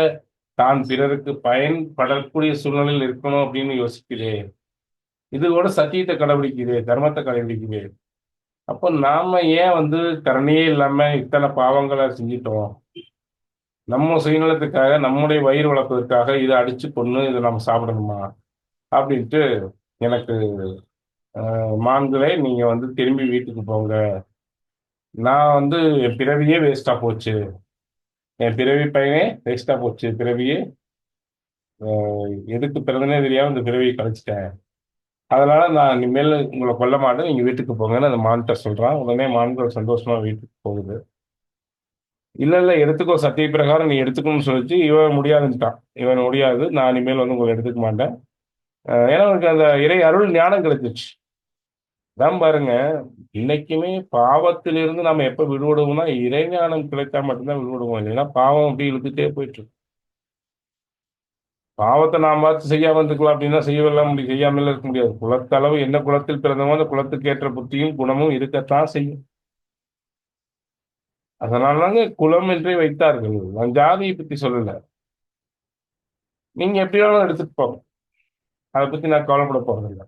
தான் பிறருக்கு பயன்படக்கூடிய சூழ்நிலையில் இருக்கணும் அப்படின்னு யோசிக்குதே, இது கூட சத்தியத்தை கடைபிடிக்குது, தர்மத்தை கடைபிடிக்குது. அப்போ நாம ஏன் வந்து கருணையே இல்லாம இத்தனை பாவங்களை செஞ்சிட்டோம்? நம்ம சுயநலத்துக்காக, நம்முடைய வயிறு வளர்ப்பதற்காக இதை அடிச்சு கொன்னு இதை நம்ம சாப்பிடணுமா அப்படின்ட்டு, எனக்கு மான்களே நீங்க வந்து திரும்பி வீட்டுக்கு போங்க, நான் வந்து என் பிறவியே வேஸ்டா போச்சு, என் பிறவி பயனே வேஸ்டா போச்சு, பிறவியே எதுக்கு பிறந்தனே தெரியாம இந்த பிறவியை கழிச்சிட்டேன், அதனால நான் இனிமேல் உங்களை கொல்ல மாட்டேன், நீங்க வீட்டுக்கு போங்கன்னு அந்த மான்கிட்ட சொல்றான். உடனே மான்கள் சந்தோஷமா வீட்டுக்கு போகுது. இல்ல இல்ல எடுத்துக்கோ, சத்திய பிரகாரம் நீ எடுத்துக்கணும்னு சொல்லிச்சு. இவன் முடியாதுன்னுட்டான். இவன் முடியாது, நான் இனிமேல் வந்து உங்களை எடுத்துக்க மாட்டேன். ஏன்னா அவனுக்கு அந்த இறை அருள் ஞானம் கிடைச்சிச்சு. அதான் பாருங்க, இன்னைக்குமே பாவத்திலிருந்து நம்ம எப்ப விடுபடுவோம்னா இறைஞானம் கிடைத்தா மட்டும்தான் விடுபடுவோம். இல்லைன்னா பாவம் அப்படி இழுத்துட்டே போயிட்டு இருக்கு. பாவத்தை நாம் பார்த்து செய்யாம இருந்துக்கலாம் அப்படின்னா செய்யலாம் முடியும், செய்யாமல் இருக்க முடியாது. குலத்தளவு என்ன குலத்தில் பிறந்தமோ அந்த குலத்துக்கு ஏற்ற புத்தியும் குணமும் இருக்கத்தான் செய்யும். அதனாலதாங்க குலம் என்றே வைத்தார்கள். நான் ஜாதியை பத்தி சொல்லல. நீங்க எப்படி வேணாலும் எடுத்துட்டு போங்க, அதை பத்தி நான் கவலைப்பட போறதில்லை.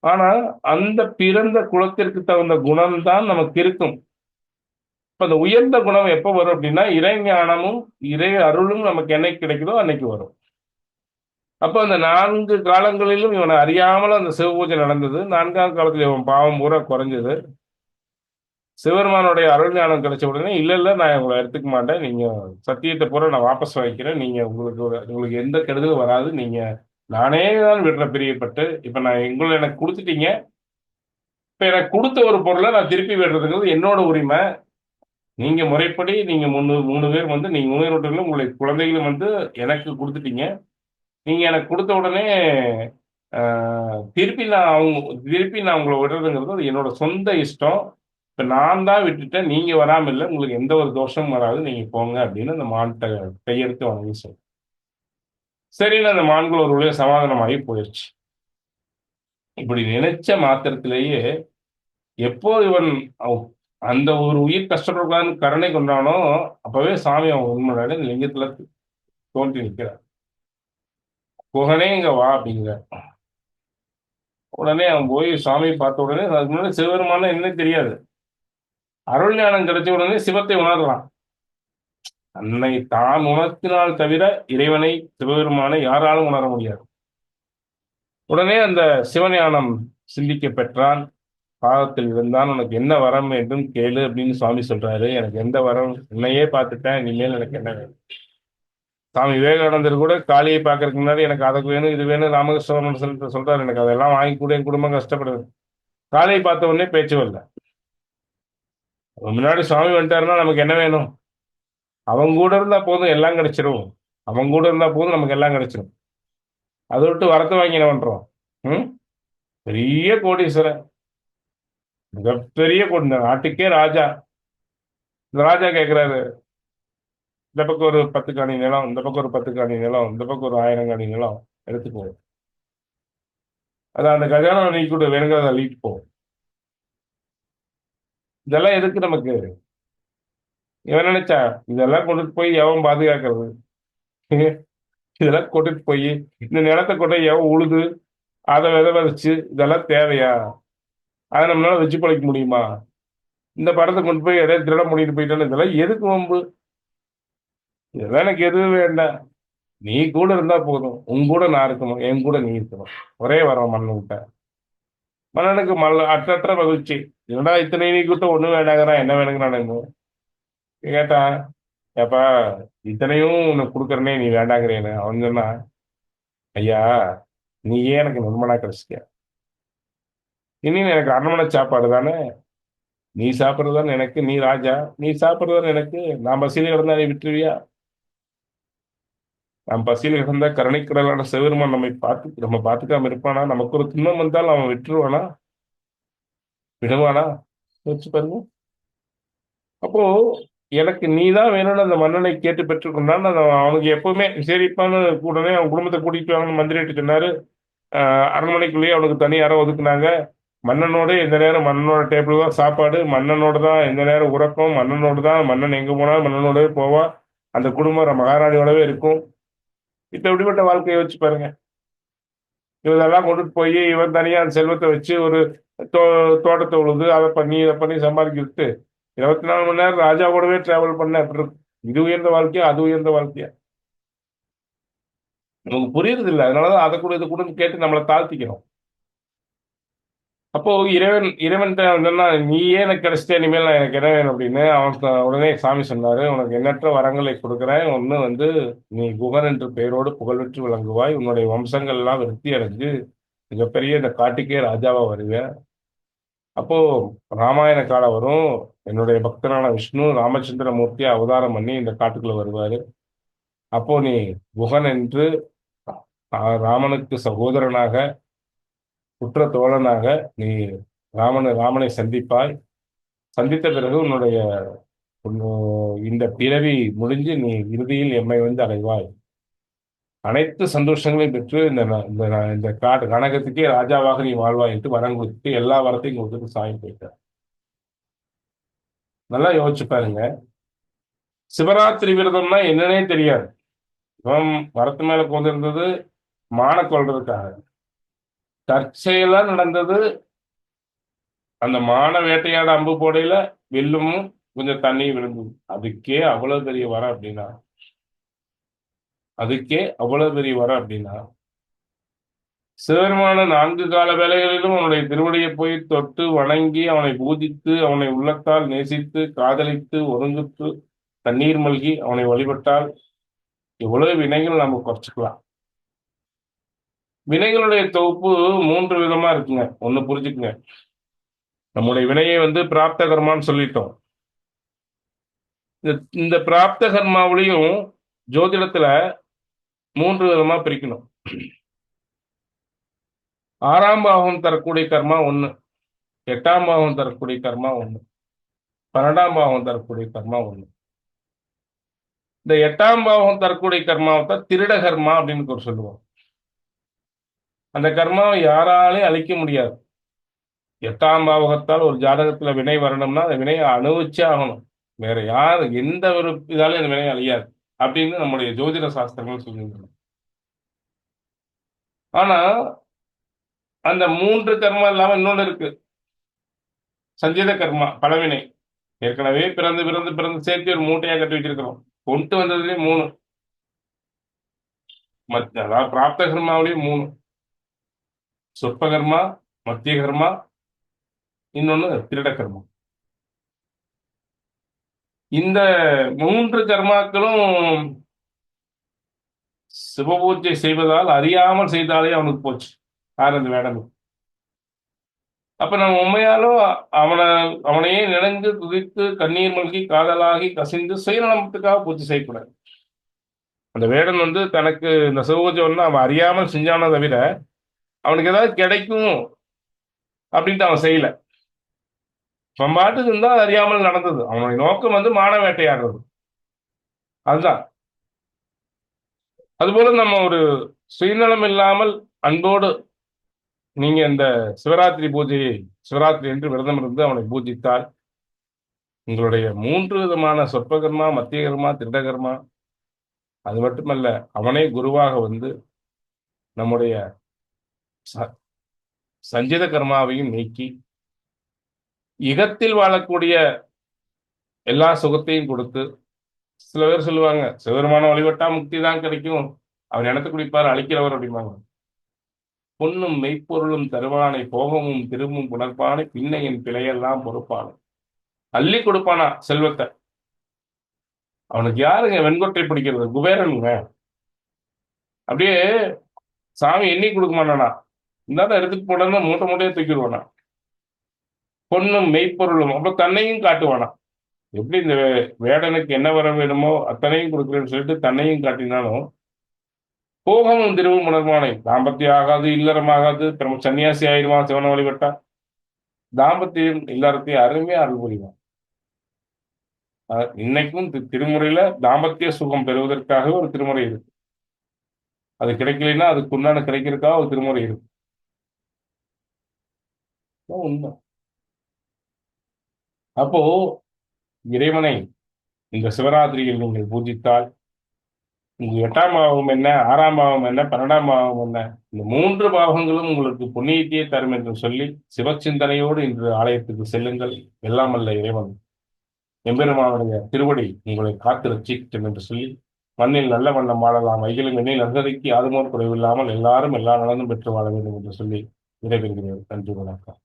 ஆனா அந்த பிறந்த குலத்திற்கு தகுந்த குணம் தான் நமக்கு இருக்கும். இப்ப அந்த உயர்ந்த குணம் எப்ப வரும் அப்படின்னா இறை ஞானமும் இறை அருளும் நமக்கு என்னைக்கு கிடைக்குதோ அன்னைக்கு வரும். அப்ப அந்த 4 காலங்களிலும் இவனை அறியாமல் அந்த சிவ பூஜை நடந்தது. 4ஆம் காலத்துல இவன் பாவம் பூரா குறைஞ்சது. சிவபெருமானுடைய அருள் ஞானம் கிடைச்ச உடனே இல்ல இல்ல நான் உங்களை எடுத்துக்க மாட்டேன், நீங்க சத்தியத்தை பூரா நான் வாபஸ் வாங்கிக்கிறேன், நீங்க உங்களுக்கு எந்த கெடுதலும் வராது, நீங்க நானே தான் விடுற பிரியப்பட்டு இப்ப நான் எனக்கு கொடுத்துட்டீங்க, இப்ப எனக்கு கொடுத்த ஒரு பொருளை நான் திருப்பி விடுறதுங்கிறது என்னோட உரிமை. நீங்க முறைப்படி நீங்க 3 பேர் வந்து நீங்க முன்னேறவர்களும் உங்களுடைய குழந்தைகளும் வந்து எனக்கு கொடுத்துட்டீங்க. நீங்க எனக்கு கொடுத்த உடனே திருப்பி நான் உங்களை விடுறதுங்கிறது அது என்னோட சொந்த இஷ்டம். இப்ப நான் தான் விட்டுட்டேன், நீங்க வராம இல்ல. உங்களுக்கு எந்த ஒரு தோஷமும் வராது. நீங்க போங்க அப்படின்னு அந்த மான்கிட்ட கையெடுத்து வணங்கி சொல்லு. சரின்னு அந்த மான்கள் ஒரு வழியா சமாதானமாகி போயிருச்சு. இப்படி நினைச்ச மாத்திரத்திலேயே எப்போ இவன் அவ்- அந்த ஒரு உயிர் கஷ்டப்படக்கூடாதுன்னு கருணை கொண்டானோ, அப்பவே சாமி அவன் உண்மையான லிங்கத்துல தோன்றி நிற்கிறார். குகனே இங்க வா அப்படிங்கிற. உடனே அவன் போய் சாமியை பார்த்த உடனே அதுக்கு முன்னாடி சிவபெருமான என்ன தெரியாது. அருள் ஞானம் கிடைச்ச உடனே சிவத்தை உணரலாம். தன்னை தான் உணர்த்தினால் தவிர இறைவனை, சிவபெருமானை யாராலும் உணர முடியாது. உடனே அந்த சிவஞானம் சிந்திக்க பெற்றான். பாதத்தில் இருந்தான். உனக்கு என்ன வரம் வேண்டும் கேளு அப்படின்னு சுவாமி சொல்றாரு. எனக்கு எந்த வரம், உன்னையே பார்த்துட்டேன், இனிமேல் எனக்கு என்ன வேணும். சாமி விவேகானந்தர் கூட காளியை பார்க்கறதுக்கு முன்னாடி எனக்கு அதுக்கு வேணும் இது வேணும் ராமகிருஷ்ண சொல்றாரு. எனக்கு அதெல்லாம் வாங்கி கூட என் குடும்பம் கஷ்டப்படுது. காளியை பார்த்த உடனே பேச்சு வரல. முன்னாடி சுவாமி வந்துட்டாருன்னா நமக்கு என்ன வேணும்? அவங்க கூட இருந்தா போதும், எல்லாம் கிடைச்சிரும். அவங்க கூட இருந்தா போதும், நமக்கு எல்லாம் கிடைச்சிரும். அதை விட்டு வரத்தை வாங்கி என்ன பண்றோம்? ம்? பெரிய கோடீஸ்வரன், மிகப்பெரிய கோடி, இந்த நாட்டுக்கே ராஜா. இந்த ராஜா கேட்கிறாரு, இந்த பக்கம் ஒரு 10 காணி நிலம், இந்த பக்கம் ஒரு 10 காணி நிலம், இந்த பக்கம் ஒரு 1000 காணி நிலம் எடுத்துக்கோ. அதான் அந்த கல்யாணம் நீ கூட வேணுங்கிறத அள்ளிட்டு போ. இதெல்லாம் எதுக்கு நமக்கு? இவன் நினைச்சா இதெல்லாம் கொண்டுட்டு போய் எவன் பாதுகாக்கிறது? இதெல்லாம் கொண்டுட்டு போய் இந்த நிலத்தை கொண்டு போய் எவன் உழுது அதை விதை விதைச்சு இதெல்லாம் தேவையா? அதை நம்மளால வச்சு பழைக்க முடியுமா? இந்த படத்தை கொண்டு போய் எதாவது திருட முடிட்டு போயிட்டாலும் இதெல்லாம் எதுக்கு வம்பு? இதெல்லாம் எனக்கு எதுவும் வேண்டாம். நீ கூட இருந்தா போதும். உன் கூட நான் இருக்கணும், என் கூட நீ இருக்கணும். ஒரே வரோம் மண்ணுகிட்ட. மன்னனுக்கு அற்றற்ற மகிழ்ச்சி. என்னடா இத்தனை நீ கூட்டம் ஒண்ணு வேண்டாங்கிறான், என்ன வேணுங்கிறானு கேட்டான். ஏப்பா, இத்தனையும் உனக்கு கொடுக்குறனே நீ வேண்டாங்கிறேன்னு அவன் சொன்னா, ஐயா, நீயே எனக்கு நண்பனா கிடைச்சிக்க. இனி எனக்கு அரண்மனை சாப்பாடு தானே. நீ சாப்பிடுறது தானே எனக்கு, நீ ராஜா. நீ சாப்பிடுறது தானே எனக்கு. நான் பசியில கிடந்தா நீ விட்டுருவியா? நாம் பசியில கிடந்தா கருணைக்கடலான சிவபெருமான் நம்ம பார்த்துக்காம இருப்பானா? நமக்கு ஒரு துன்பம் வந்தால் அவன் விட்டுருவானா? விடுவானா? யோசிச்சு பாருங்க. அப்போ எனக்கு நீ தான் வேணும்னு அந்த மன்னனை கேட்டு பெற்றுக்கொண்டான். அவனுக்கு எப்பவுமே சரிப்பான்னு உடனே அவன் குடும்பத்தை கூட்டிட்டு வாங்கன்னு மந்திரிட்டு சொன்னாரு. அரண்மனைக்குள்ளேயே அவனுக்கு தனி அறை ஒதுக்குனாங்க. மன்னனோட எந்த நேரம் மன்னனோட டேபிள் தான் சாப்பாடு, மன்னனோட தான் எந்த நேரம் உறக்கம், மன்னனோட தான், மன்னன் எங்க போனாலும் மன்னனோடவே போவான். அந்த குடும்பம் மகாராணியோடவே இருக்கும். இப்ப எப்படிப்பட்ட வாழ்க்கையை வச்சு பாருங்க. இவதெல்லாம் கொண்டுட்டு போய் இவன் தனியா அந்த செல்வத்தை வச்சு ஒரு தோ தோட்டத்தை உழுது அதை பண்ணி இதை பண்ணி சம்பாதிக்கிட்டு 24 மணி நேரம் ராஜா கூடவே டிராவல் பண்ண எப்படி இருக்கும்? இது உயர்ந்த வாழ்க்கையா, அது உயர்ந்த வாழ்க்கையா? நமக்கு புரியுறது இல்லை. அதனாலதான் அதை கூட இதை கூட கேட்டு நம்மளை தாழ்த்திக்கிறோம். அப்போ இறைவன்கிட்ட வந்தோம்னா, நீயே எனக்கு கிடைச்சிட்டே, இனிமேல் நான் எனக்கு என்ன வேணும் அப்படின்னு அவன் உடனே சாமி சொன்னாரு, உனக்கு எண்ணற்ற வரங்களை கொடுக்குறேன். ஒண்ணு வந்து நீ குகன் என்ற பெயரோடு புகழ்பெற்று விளங்குவாய். உன்னுடைய வம்சங்கள் எல்லாம் விருத்தி அடைஞ்சு மிகப்பெரிய இந்த காட்டுக்கே ராஜாவா வருவேன். அப்போ ராமாயண காலம் வரும். என்னுடைய பக்தனான விஷ்ணு ராமச்சந்திர மூர்த்தியை அவதாரம் பண்ணி இந்த காட்டுக்குள்ள வருவாரு. அப்போ நீ குகன் என்று ராமனுக்கு சகோதரனாக, உற்ற தோழனாக நீ ராமனை சந்திப்பாய். சந்தித்த பிறகு இந்த பிறவி முடிஞ்சு நீ இறுதியில் எம்மை வந்து அடைவாய். அனைத்து சந்தோஷங்களையும் பெற்று இந்த காட்டு கனகத்துக்கே ராஜாவாக நீ வாழ்வாய் என்று வரம் கொடுத்து எல்லா வரத்தையும் கொடுத்துட்டு சாமி போயிட்டார். நல்லா யோசிச்சு பாருங்க. சிவராத்திரி விரதம்னா என்னன்னே தெரியாது. இவன் வரத்து மேல கொண்டிருந்தது மான கொள்றதுக்காக. தற்செயலா நடந்தது. அந்த மான வேட்டையாட அம்பு போடையில வில்லும் கொஞ்சம் தண்ணி விழுந்தது. அதுக்கே அவ்வளவு பெரிய வரம் அப்படின்னா சிவபெருமான 4 கால வேளைகளிலும் அவனுடைய திருவடியை போய் தொட்டு வணங்கி அவனை பூஜித்து அவனை உள்ளத்தால் நேசித்து காதலித்து ஒருங்குத்து தண்ணீர் மல்கி அவனை வழிபட்டால் எவ்வளவு வினைகள் நம்ம குறைச்சிக்கலாம். வினைகளுடைய தொகுப்பு 3 விதமா இருக்குங்க. ஒண்ணு புரிஞ்சுக்குங்க. நம்முடைய வினையை வந்து பிராப்த கர்மான்னு சொல்லிட்டோம். இந்த பிராப்த கர்மாவிலையும் ஜோதிடத்துல 3 விதமா பிரிக்கணும். 6ஆம் பாவம் தரக்கூடிய கர்மா ஒண்ணு, 8ஆம் பாவம் தரக்கூடிய கர்மா ஒண்ணு, 12ஆம் பாவம் தரக்கூடிய கர்மா ஒண்ணு. இந்த 8ஆம் பாவம் தரக்கூடிய கர்மாவை தான் திருட கர்மா அப்படின்னு ஒரு சொல்லுவோம். அந்த கர்மாவை யாராலையும் அழிக்க முடியாது. 8ஆம் பாவகத்தால் ஒரு ஜாதகத்துல வினை வரணும்னா அந்த வினையை அனுபவிச்சே ஆகணும். வேற யார் எந்த ஒரு இதாலும் அந்த வினை அழியாது அப்படின்னு நம்முடைய ஜோதிட சாஸ்திரங்கள் சொல்லுகிறது. ஆனா அந்த 3 கர்மா இல்லாம இன்னொன்னு இருக்கு, சஞ்சித கர்மா, பலவினை. ஏற்கனவே பிறந்து பிறந்து பிறந்து சேர்த்து ஒரு மூட்டையா கட்டி வச்சிருக்கிறோம். கொண்டு வந்ததுலயே 3, அதாவது பிராப்த கர்மாவிலேயே 3: சொற்ப கர்மா, மத்திய கர்மா, இன்னொன்னு திருட கர்மா. இந்த 3 கர்மாக்களும் சிவபூஜை செய்வதால் அறியாமல் செய்தாலே அவனுக்கு போச்சு. யார் அந்த வேடம்? அப்ப நம்ம உண்மையாலும் அவனை அவனையே நினைந்து துதித்து கண்ணீர் மல்கி காதலாகி கசிந்து சுயநலத்துக்காக பூஜை செய்யக்கூடாது. அந்த வேடன் தனக்கு இந்த சிவபூஜை அவன் அறியாமல் செஞ்சானே தவிர அவனுக்கு ஏதாவது கிடைக்கும் அப்படின்ட்டு அவன் செய்யல. அவன் பாட்டுக்கு இருந்தா அது அறியாமல் நடந்தது. அவனுடைய நோக்கம் மான வேட்டையாடுறது. அதுதான். அதுபோல நம்ம ஒரு சுயநலம் இல்லாமல் அன்போடு நீங்க இந்த சிவராத்திரி பூஜையை சிவராத்திரி என்று விரதம் இருந்து அவனை பூஜித்தால் உங்களுடைய 3 விதமான சொற்பகர்மா, மத்திய கர்மா, திருடகர்மா, அது மட்டுமல்ல அவனே குருவாக நம்முடைய ச- சஞ்சித கர்மாவையும் நீக்கி இகத்தில் வாழக்கூடிய எல்லா சுகத்தையும் கொடுத்து, சில பேர் சொல்லுவாங்க சிவபெருமான வழிபட்டா முக்தி தான் கிடைக்கும், அவர் எனத்து குடிப்பார் அழிக்கிறவர் அப்படிம்பாங்க. பொன்னும் மெய்ப்பொருளும் தருவானை போகமும் திரும்பும் புணர்ப்பானை பின்னையின் பிழையெல்லாம் பொறுப்பானை. அள்ளி கொடுப்பானா செல்வத்தை. அவனுக்கு யாருங்க வெண்கொட்டை பிடிக்கிறது? குபேரனுங்க. அப்படியே சாமி எண்ணி கொடுக்க மாட்டானா, இருந்தாலும் எடுத்துட்டு போடணும் மூட்டை மூட்டையே தூக்கிடுவானா. பொன்னும் மெய்ப்பொருளும் அப்ப தன்னையும் காட்டுவானா. எப்படி இந்த வேடனுக்கு என்ன வர வேணுமோ அத்தனையும் கொடுக்குறேன்னு சொல்லிட்டு தன்னையும் காட்டினாலும் போகமும் திரும்பும் உணர்வானை. தாம்பத்தியம் ஆகாது, இல்லறம் ஆகாது, சன்னியாசி ஆயிடுவான் சிவன வழிபட்டா. தாம்பத்தியம் இல்லறத்தையும் அருமையா அருள் புரிவான். இன்னைக்கும் திருமுறையில தாம்பத்திய சுகம் பெறுவதற்காக ஒரு திருமுறை இருக்கு. அது கிடைக்கலைன்னா அதுக்கு உண்டான கிடைக்கிறதுக்காக ஒரு திருமுறை இருக்கு. உண்மை. அப்போ இறைவனை இந்த சிவராத்திரியில் நீங்கள் பூஜித்தால் உங்க 8ஆம் பாவம் என்ன, 6ஆம் பாவம் என்ன, 12ஆம் பாவம் என்ன, இந்த 3 பாவங்களும் உங்களுக்கு புண்ணியத்தையே தரும் என்று சொல்லி சிவச்சிந்தனையோடு இன்று ஆலயத்துக்கு செல்லுங்கள். எல்லாம் அல்ல இறைவன் எம்பெருமானுடைய திருவடி உங்களை காத்து ரட்சிக்கட்டும் என்று சொல்லி மண்ணில் நல்ல வண்ணம் வாழலாம், வைகளும் எண்ணில் நன்கதைக்கு யாதுமோர் குறைவில்லாமல் எல்லாரும் எல்லா நலனும் பெற்று வாழ வேண்டும் என்று சொல்லி விடைபெறுகிறேன். நன்றி, வணக்கம்.